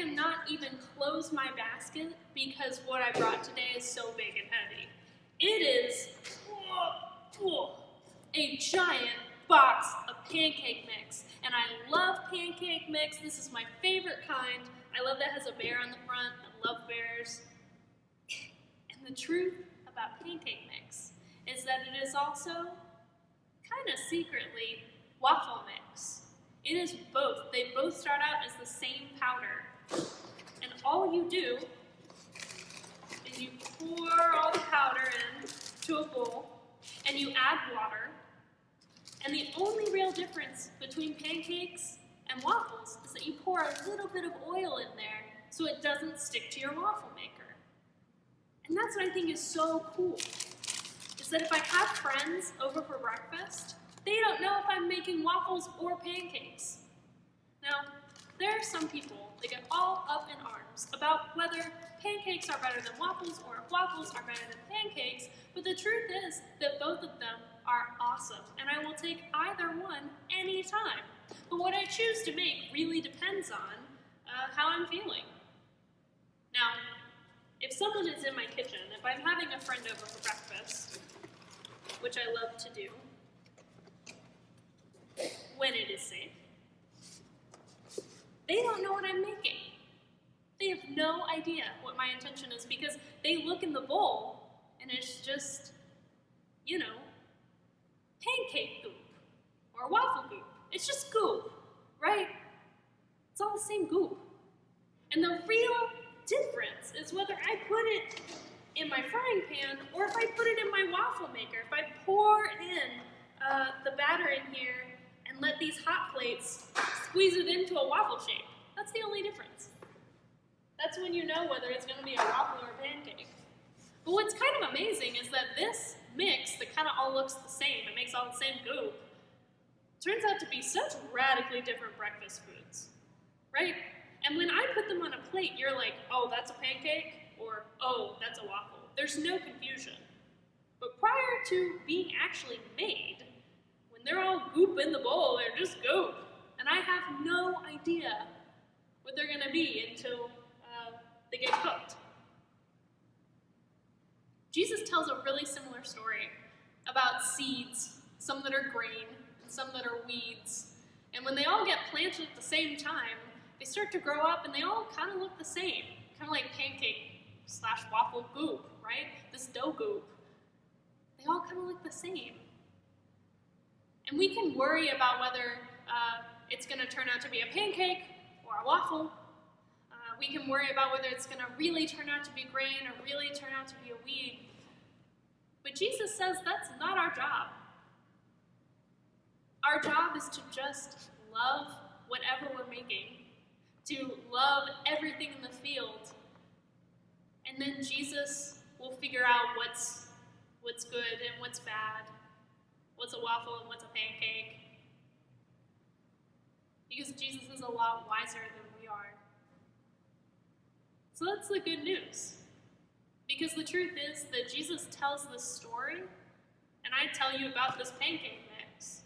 cannot even close my basket because what I brought today is so big and heavy. It is a giant box of pancake mix. And I love pancake mix. This is my favorite kind. I love that it has a bear on the front. I love bears. And the truth about pancake mix is that it is also kind of secretly waffle mix. It is both. They both start out as the same powder. And all you do is you pour all the powder into a bowl and you add water. And the only real difference between pancakes and waffles is that you pour a little bit of oil in there so it doesn't stick to your waffle maker. And that's what I think is so cool, is that if I have friends over for breakfast, they don't know if I'm making waffles or pancakes. Now, there are some people that get all up in arms about whether pancakes are better than waffles or if waffles are better than pancakes, but the truth is that both of them are awesome, and I will take either one anytime. But what I choose to make really depends on how I'm feeling. Now, if someone is in my kitchen, if I'm having a friend over for breakfast, which I love to do, when it is safe, they don't know what I'm making. They have no idea what my intention is because they look in the bowl and it's just, pancake goop or waffle goop. It's just goop, right? It's all the same goop. And the real difference is whether I put it in my frying pan or if I put it in my waffle maker. If I pour in the batter in here and let these hot plates squeeze it into a waffle shape. That's the only difference. That's when you know whether it's going to be a waffle or a pancake. But what's kind of amazing is that this mix that kind of all looks the same, it makes all the same goop, turns out to be such radically different breakfast foods, right? And when I put them on a plate, you're like, oh, that's a pancake, or oh, that's a waffle. There's no confusion. But prior to being actually made, when they're all goop in the bowl, they're just goop. And I have no idea what they're going to be until they get cooked. Jesus tells a really similar story about seeds, some that are grain and some that are weeds. And when they all get planted at the same time, they start to grow up and they all kind of look the same. Kind of like pancake/waffle goop, right? This dough goop. They all kind of look the same. And we can worry about whether it's going to turn out to be a pancake or a waffle. We can worry about whether it's going to really turn out to be grain or really turn out to be a weed. But Jesus says that's not our job. Our job is to just love whatever we're making, to love everything in the field. And then Jesus will figure out what's good and what's bad, what's a waffle and what's a pancake. Because Jesus is a lot wiser than we are. So that's the good news. Because the truth is that Jesus tells this story, and I tell you about this pancake mix.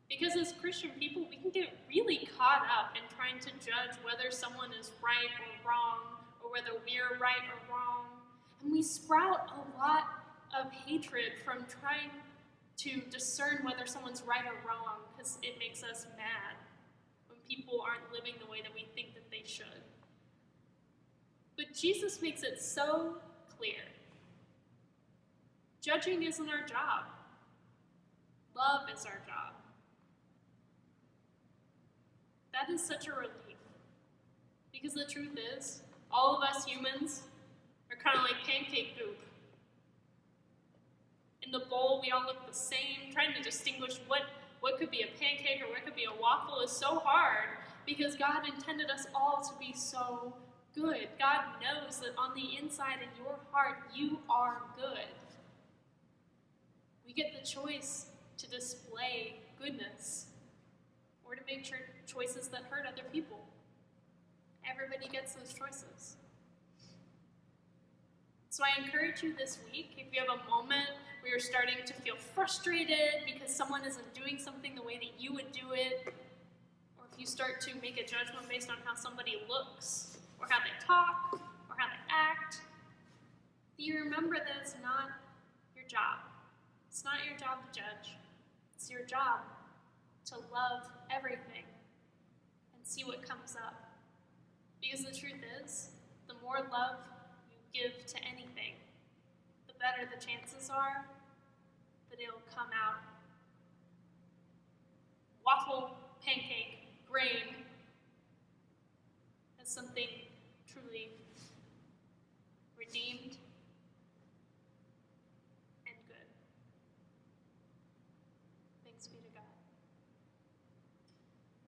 Because as Christian people, we can get really caught up in trying to judge whether someone is right or wrong, or whether we're right or wrong. And we sprout a lot of hatred from trying to discern whether someone's right or wrong, because it makes us mad when people aren't living the way that we think that they should. But Jesus makes it so clear. Judging isn't our job. Love is our job. That is such a relief. Because the truth is, all of us humans are kind of like pancake goop. In the bowl, we all look the same. Trying to distinguish what could be a pancake or what could be a waffle is so hard because God intended us all to be so good. God knows that on the inside in your heart, you are good. We get the choice to display goodness or to make choices that hurt other people. Everybody gets those choices. So I encourage you this week, if you have a moment where you're starting to feel frustrated because someone isn't doing something the way that you would do it, or if you start to make a judgment based on how somebody looks, or how they talk, or how they act, do you remember that it's not your job? It's not your job to judge. It's your job to love everything and see what comes up. Because the truth is, the more love you give to anything, the better the chances are that it'll come out. Waffle, pancake, grain as something